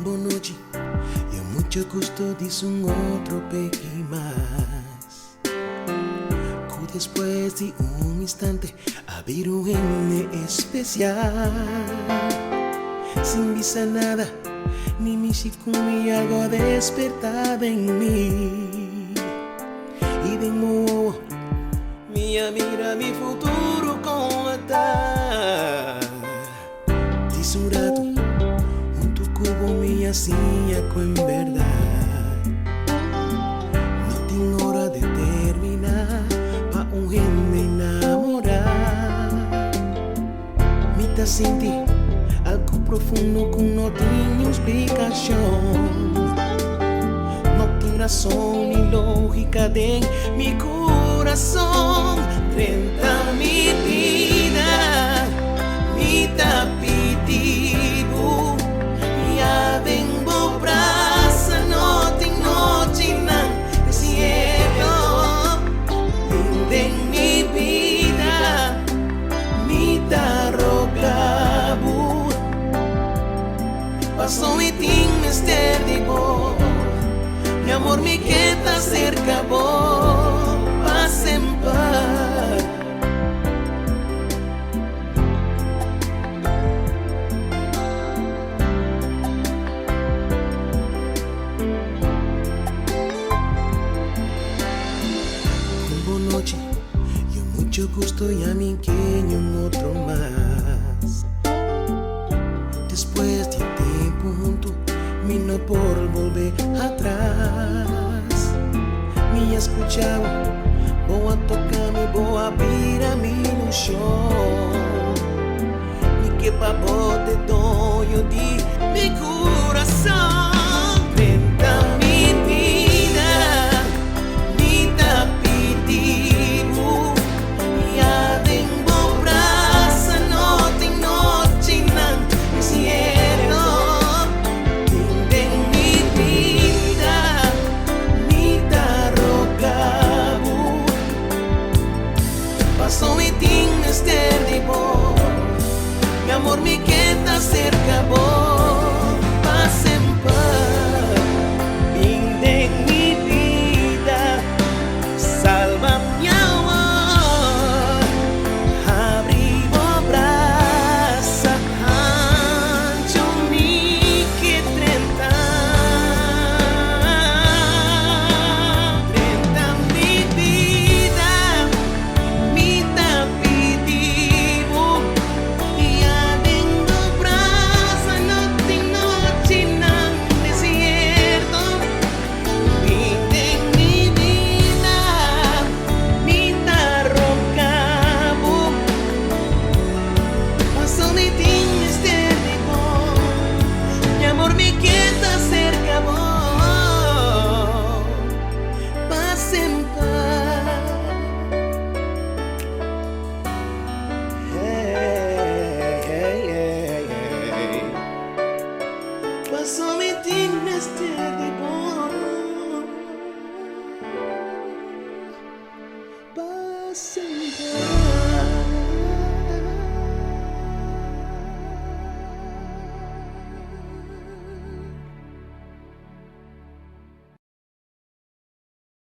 Boa noite, e muito gosto disso outro pequim mais. Que depois de instante, abrir N especial. Sin visa nada, ni mi me algo despertada en mí. Y de nuevo, mira mi futuro como está. Dice un rato, un tu cubo mi silla en verdad. No tengo hora de terminar, pa' un gente enamorar. Mita sin ti, algo profundo que no tiene explicación. No tiene razón ni lógica de mi corazón. 30 mi vida, mi tapitivo. Ya vengo brasa, no tengo china, es cielo. En mi vida, mi tarrocabu. Pasó y tin mister digo, mi amor me queda cerca vos, paz en paz. Buenas noches, yo mucho gusto y a mí que un otro más. Después de tiempo junto, mi no por volver atrás. Me escuchaba, voy a tocarme, voy a abrir a mi ilusión. Mi que papo te doy, yo di mi corazón. Frente a mi vida, mi tapitivo. Ya tengo brasa, no tengo china, mi cielo. En mi vida, mi tarrocabu. Pasó y tin mister de vos, mi amor me queda cerca vos.